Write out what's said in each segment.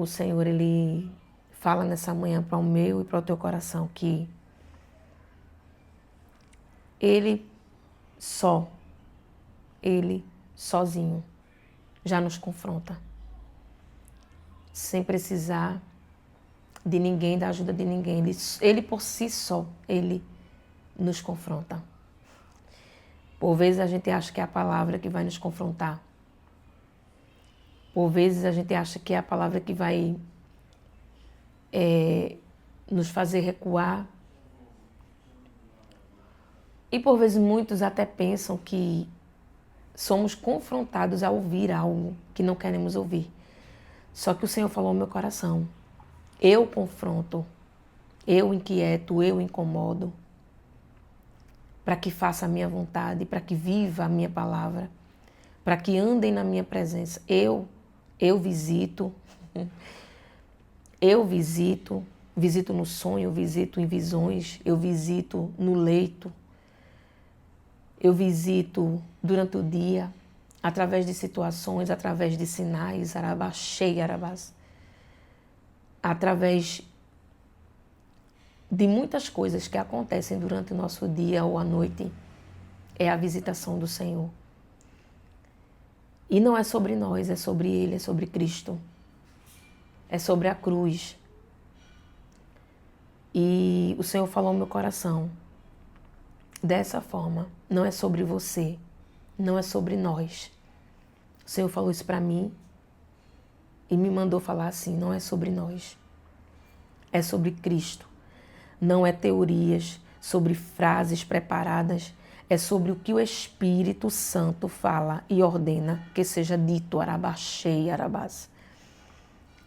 o Senhor, Ele fala nessa manhã para o meu e para o teu coração que Ele sozinho, já nos confronta. Sem precisar de ninguém, da ajuda de ninguém. Ele por si só, Ele nos confronta. Por vezes a gente acha que é a palavra que vai nos confrontar. Por vezes a gente acha que é a palavra que vai nos fazer recuar. E por vezes muitos até pensam que somos confrontados a ouvir algo que não queremos ouvir. Só que o Senhor falou ao meu coração. Eu confronto, eu inquieto, eu incomodo, para que faça a minha vontade, para que viva a minha palavra, para que andem na minha presença. Eu visito, visito no sonho, visito em visões, eu visito no leito, eu visito durante o dia, através de situações, através de sinais, arabaxei, arabás, através de muitas coisas que acontecem durante o nosso dia ou à noite, é a visitação do Senhor. E não é sobre nós, é sobre Ele, é sobre Cristo. É sobre a cruz. E o Senhor falou no meu coração, dessa forma, não é sobre você, não é sobre nós. O Senhor falou isso para mim e me mandou falar assim, não é sobre nós, é sobre Cristo. Não é teorias sobre frases preparadas, é sobre o que o Espírito Santo fala e ordena que seja dito, arabaxei, arabás.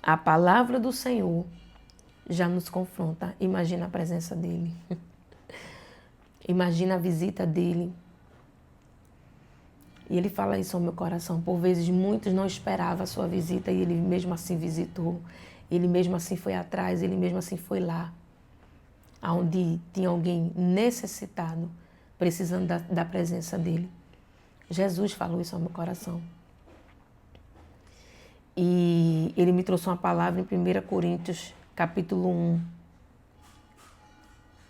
A palavra do Senhor já nos confronta. Imagina a presença dEle. Imagina a visita dEle. E Ele fala isso ao meu coração. Por vezes muitos não esperavam a sua visita e Ele mesmo assim visitou. Ele mesmo assim foi atrás, Ele mesmo assim foi lá. Onde tinha alguém necessitado, precisando da presença dEle. Jesus falou isso ao meu coração. E Ele me trouxe uma palavra em 1 Coríntios, capítulo 1,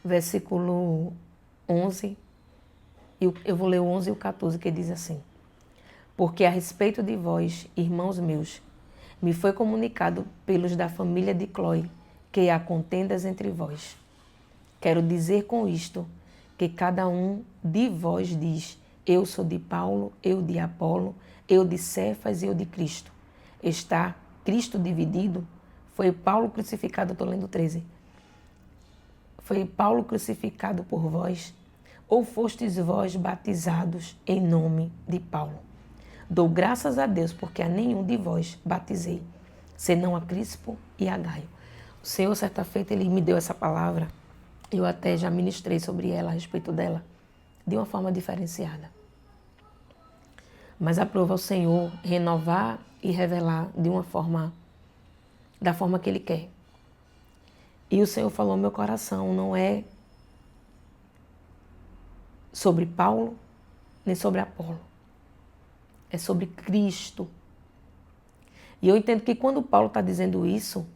versículo 11. Eu vou ler o 11 e o 14, que diz assim. Porque a respeito de vós, irmãos meus, me foi comunicado pelos da família de Cloe, que há contendas entre vós. Quero dizer com isto que cada um de vós diz, eu sou de Paulo, eu de Apolo, eu de Cefas e eu de Cristo. Está Cristo dividido? Foi Paulo crucificado, estou lendo 13. Foi Paulo crucificado por vós? Ou fostes vós batizados em nome de Paulo? Dou graças a Deus, porque a nenhum de vós batizei, senão a Crispo e a Gaio. O Senhor, certa feita, Ele me deu essa palavra. Eu até já ministrei sobre ela, a respeito dela, de uma forma diferenciada. Mas aprova ao Senhor renovar e revelar de uma forma, da forma que Ele quer. E o Senhor falou no meu coração, não é sobre Paulo, nem sobre Apolo. É sobre Cristo. E eu entendo que quando Paulo está dizendo isso,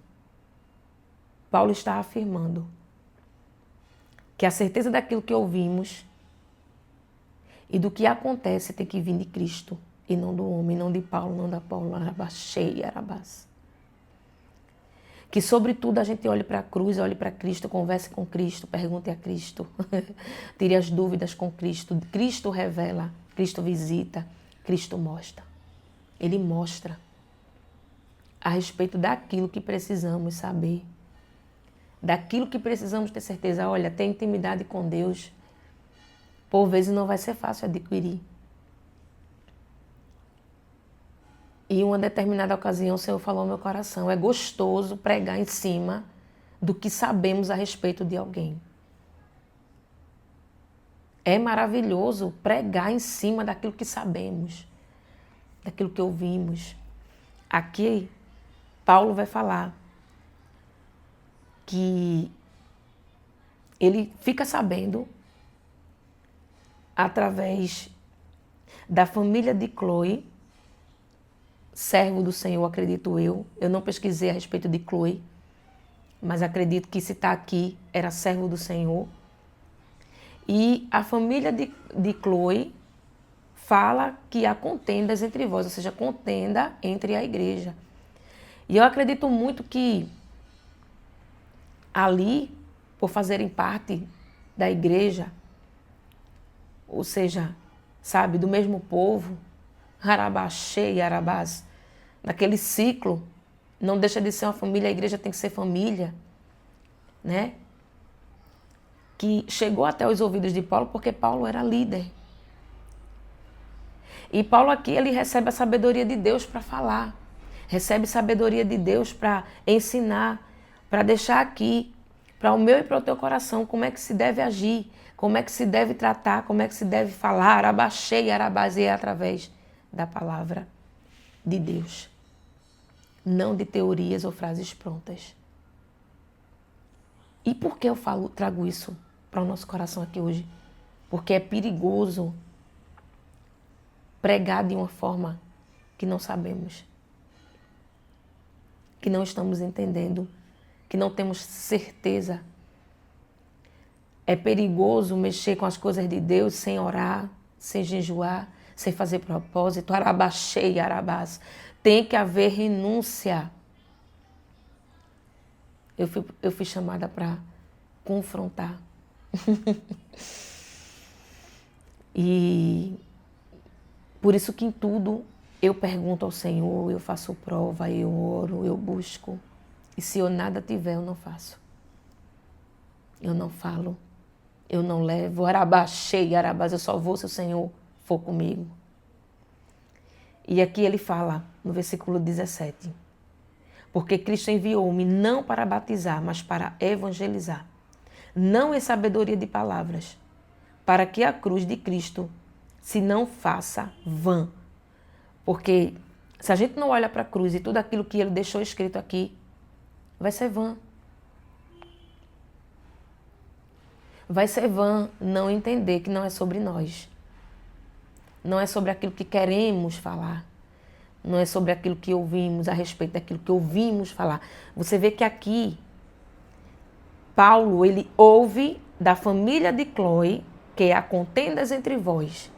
Paulo está afirmando que a certeza daquilo que ouvimos e do que acontece tem que vir de Cristo e não do homem, não de Paulo, não da Paulo, arabaxei, arabás. Que sobretudo a gente olhe para a cruz, olhe para Cristo, converse com Cristo, pergunte a Cristo, tire as dúvidas com Cristo. Cristo revela, Cristo visita, Cristo mostra. Ele mostra a respeito daquilo que precisamos saber. Daquilo que precisamos ter certeza. Olha, ter intimidade com Deus, por vezes não vai ser fácil adquirir. E em uma determinada ocasião o Senhor falou ao meu coração, é gostoso pregar em cima do que sabemos a respeito de alguém. É maravilhoso pregar em cima daquilo que sabemos, daquilo que ouvimos. Aqui, Paulo vai falar que ele fica sabendo, através da família de Cloe, servo do Senhor, acredito eu. Eu não pesquisei a respeito de Chloe, mas acredito que se está aqui, era servo do Senhor. E a família de Chloe fala que há contendas entre vós, ou seja, contenda entre a igreja. E eu acredito muito que ali, por fazerem parte da igreja, ou seja, sabe, do mesmo povo, Arabaxê e Arabás, naquele ciclo, não deixa de ser uma família, a igreja tem que ser família, né? Que chegou até os ouvidos de Paulo porque Paulo era líder. E Paulo aqui, ele recebe a sabedoria de Deus para falar, recebe sabedoria de Deus para ensinar, para deixar aqui, para o meu e para o teu coração, como é que se deve agir, como é que se deve tratar, como é que se deve falar, Arabaxê e Arabazê, através da palavra de Deus. Não de teorias ou frases prontas. E por que eu trago isso para o nosso coração aqui hoje? Porque é perigoso pregar de uma forma que não sabemos, que não estamos entendendo, que não temos certeza. É perigoso mexer com as coisas de Deus sem orar, sem jejuar, sem fazer propósito. Arabaxê e Arabás. Tem que haver renúncia. Eu fui chamada para confrontar. E por isso que em tudo eu pergunto ao Senhor, eu faço prova, eu oro, eu busco. E se eu nada tiver, eu não faço. Eu não falo, eu não levo. Arabaxê e Arabás, eu só vou se o Senhor for comigo. E aqui ele fala, no versículo 17. Porque Cristo enviou-me não para batizar, mas para evangelizar. Não em sabedoria de palavras, para que a cruz de Cristo se não faça vã. Porque se a gente não olha para a cruz e tudo aquilo que ele deixou escrito aqui, vai ser vã. Vai ser vã não entender que não é sobre nós. Não é sobre aquilo que queremos falar. Não é sobre aquilo que ouvimos, a respeito daquilo que ouvimos falar. Você vê que aqui, Paulo, ele ouve da família de Chloe, que há contendas entre vós.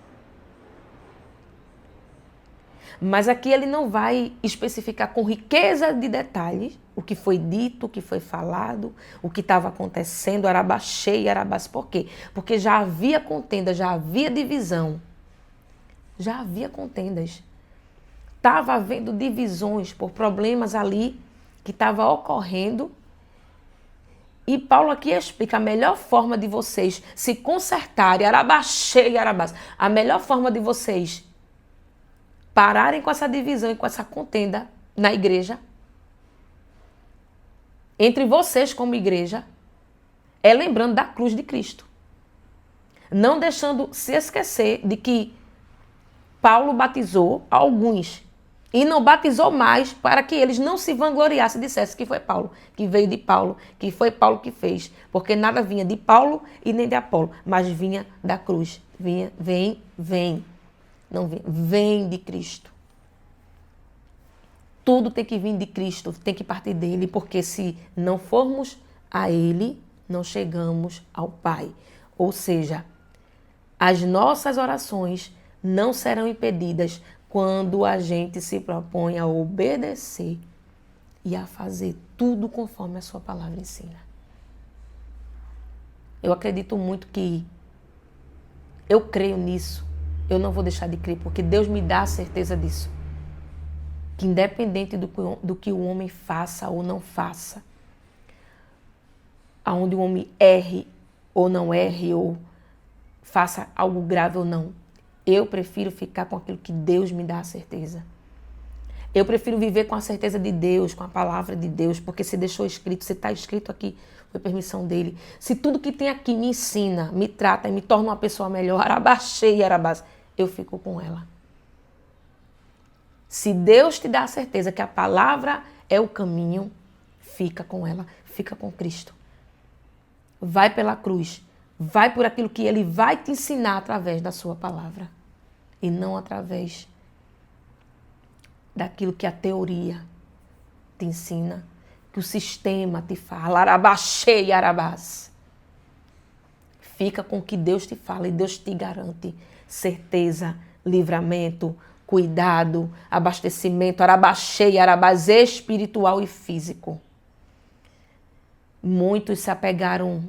Mas aqui ele não vai especificar com riqueza de detalhes o que foi dito, o que foi falado, o que estava acontecendo, Arabaxê e Arabás. Por quê? Porque já havia contenda, já havia divisão. Já havia contendas. Estava havendo divisões por problemas ali que estavam ocorrendo. E Paulo aqui explica a melhor forma de vocês se consertarem, Arabaxê e Arabás, a melhor forma de vocês pararem com essa divisão e com essa contenda na igreja, entre vocês como igreja, é lembrando da cruz de Cristo. Não deixando se esquecer de que Paulo batizou alguns e não batizou mais para que eles não se vangloriassem e dissessem que foi Paulo, que veio de Paulo, que foi Paulo que fez. Porque nada vinha de Paulo e nem de Apolo, mas vinha da cruz. Vem. Não vem de Cristo. Tudo tem que vir de Cristo, tem que partir dele, porque se não formos a ele, não chegamos ao Pai. Ou seja, as nossas orações não serão impedidas quando a gente se propõe a obedecer e a fazer tudo conforme a sua palavra ensina. Eu acredito muito que eu creio nisso. Eu não vou deixar de crer, porque Deus me dá a certeza disso. Que independente do que o homem faça ou não faça, aonde o homem erre ou não erre, ou faça algo grave ou não, eu prefiro ficar com aquilo que Deus me dá a certeza. Eu prefiro viver com a certeza de Deus, com a palavra de Deus, porque se deixou escrito, se está escrito aqui, foi permissão dele. Se tudo que tem aqui me ensina, me trata e me torna uma pessoa melhor, Arabaxê e Arabás, eu fico com ela. Se Deus te dá a certeza que a palavra é o caminho, fica com ela, fica com Cristo. Vai pela cruz, vai por aquilo que ele vai te ensinar através da sua palavra e não através daquilo que a teoria te ensina, que o sistema te fala. Arabaxei, arabás. Fica com o que Deus te fala e Deus te garante certeza, livramento, cuidado, abastecimento, arabaxei, arabás, espiritual e físico. Muitos se apegaram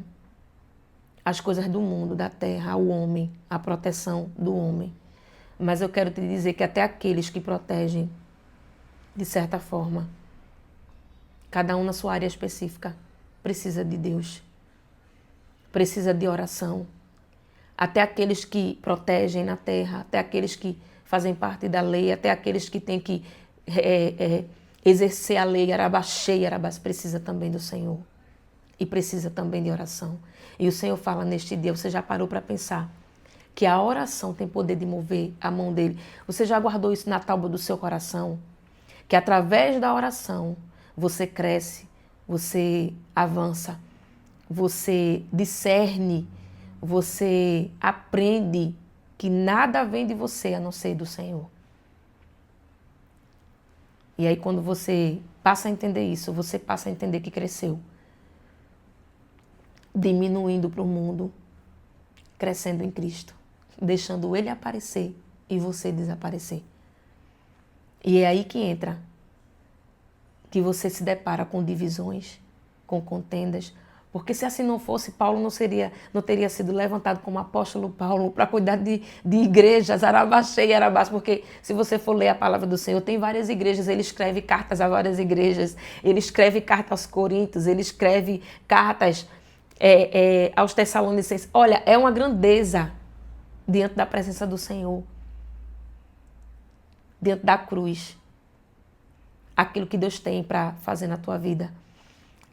às coisas do mundo, da terra, ao homem, à proteção do homem. Mas eu quero te dizer que até aqueles que protegem, de certa forma, cada um na sua área específica, precisa de Deus. Precisa de oração. Até aqueles que protegem na terra, até aqueles que fazem parte da lei, até aqueles que têm que exercer a lei, arabaxei, arabás, precisa também do Senhor. E precisa também de oração. E o Senhor fala neste dia, você já parou para pensar que a oração tem poder de mover a mão dele? Você já guardou isso na tábua do seu coração? Que através da oração você cresce, você avança, você discerne, você aprende que nada vem de você a não ser do Senhor. E aí quando você passa a entender isso, você passa a entender que cresceu. Diminuindo para o mundo, crescendo em Cristo, deixando Ele aparecer e você desaparecer. E é aí que entra, que você se depara com divisões, com contendas, porque se assim não fosse, Paulo não teria sido levantado como apóstolo Paulo para cuidar de igrejas, arabaxei, arabás, porque se você for ler a palavra do Senhor, tem várias igrejas, ele escreve cartas a várias igrejas, ele escreve cartas aos Coríntios, ele escreve cartas aos Tessalonicenses. Olha, é uma grandeza diante da presença do Senhor, diante da cruz, aquilo que Deus tem para fazer na tua vida,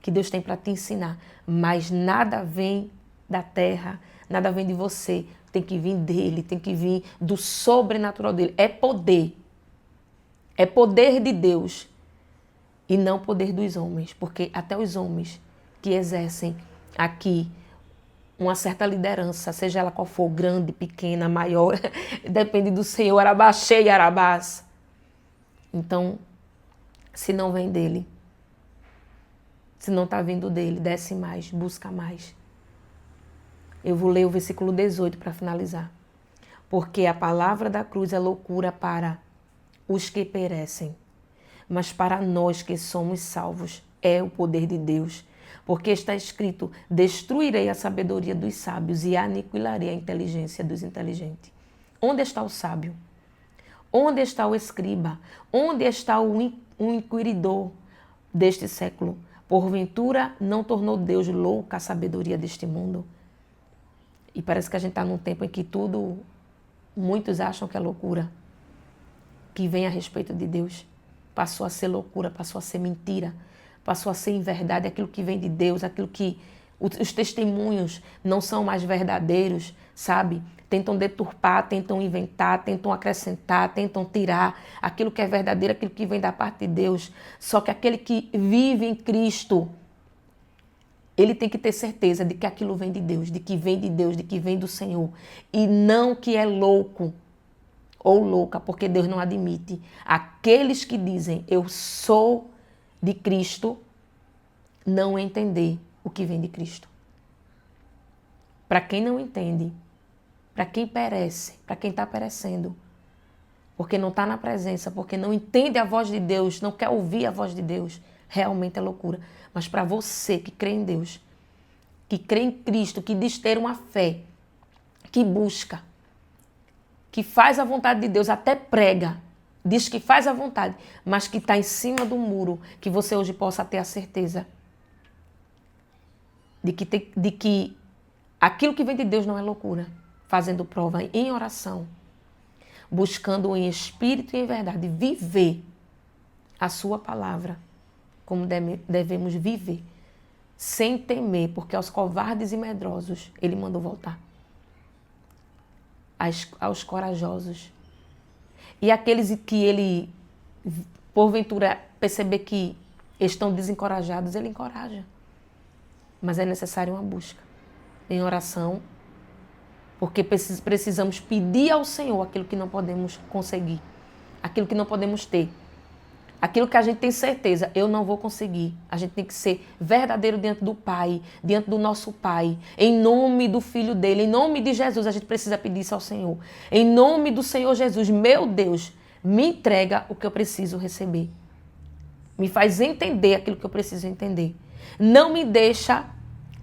que Deus tem para te ensinar, mas nada vem da terra, nada vem de você, tem que vir dele, tem que vir do sobrenatural dele, é poder de Deus e não poder dos homens, porque até os homens que exercem aqui uma certa liderança, seja ela qual for, grande, pequena, maior, depende do Senhor, arabaxei, arabás. Então, se não vem dele, se não está vindo dele, desce mais, busca mais. Eu vou ler o versículo 18 para finalizar. Porque a palavra da cruz é loucura para os que perecem, mas para nós que somos salvos é o poder de Deus. Porque está escrito, destruirei a sabedoria dos sábios e aniquilarei a inteligência dos inteligentes. Onde está o sábio? Onde está o escriba? Onde está o inquiridor deste século? Porventura não tornou Deus louca a sabedoria deste mundo? E parece que a gente está num tempo em que muitos acham que é loucura, que vem a respeito de Deus. Passou a ser loucura, passou a ser mentira, passou a ser inverdade, aquilo que vem de Deus, aquilo que os testemunhos não são mais verdadeiros, sabe? Tentam deturpar, tentam inventar, tentam acrescentar, tentam tirar aquilo que é verdadeiro, aquilo que vem da parte de Deus. Só que aquele que vive em Cristo, ele tem que ter certeza de que aquilo vem de Deus, de que vem de Deus, de que vem do Senhor. E não que é louco ou louca, porque Deus não admite. Aqueles que dizem, eu sou de Cristo, não entender o que vem de Cristo. Para quem não entende, para quem perece, para quem está perecendo, porque não está na presença, porque não entende a voz de Deus, não quer ouvir a voz de Deus, realmente é loucura. Mas para você que crê em Deus, que crê em Cristo, que diz ter uma fé, que busca, que faz a vontade de Deus, até prega, diz que faz a vontade, mas que está em cima do muro, que você hoje possa ter a certeza de que aquilo que vem de Deus não é loucura. Fazendo prova em oração, buscando em espírito e em verdade viver a sua palavra como devemos viver, sem temer, porque aos covardes e medrosos ele mandou voltar. Aos corajosos. E aqueles que ele, porventura, perceber que estão desencorajados, ele encoraja. Mas é necessário uma busca em oração, porque precisamos pedir ao Senhor aquilo que não podemos conseguir, aquilo que não podemos ter. Aquilo que a gente tem certeza, eu não vou conseguir. A gente tem que ser verdadeiro diante do Pai, diante do nosso Pai. Em nome do Filho dele, em nome de Jesus, a gente precisa pedir isso ao Senhor. Em nome do Senhor Jesus, meu Deus, me entrega o que eu preciso receber. Me faz entender aquilo que eu preciso entender. Não me deixa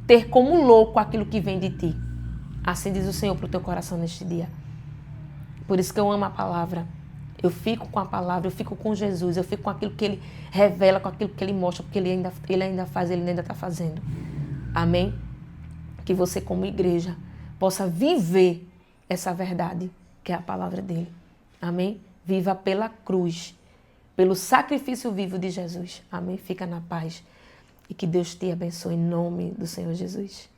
ter como louco aquilo que vem de ti. Assim diz o Senhor para o teu coração neste dia. Por isso que eu amo a palavra. Eu fico com a palavra, eu fico com Jesus, eu fico com aquilo que Ele revela, com aquilo que Ele mostra, porque Ele ainda faz, Ele ainda está fazendo. Amém? Que você, como igreja, possa viver essa verdade, que é a palavra dEle. Amém? Viva pela cruz, pelo sacrifício vivo de Jesus. Amém? Fica na paz. E que Deus te abençoe em nome do Senhor Jesus.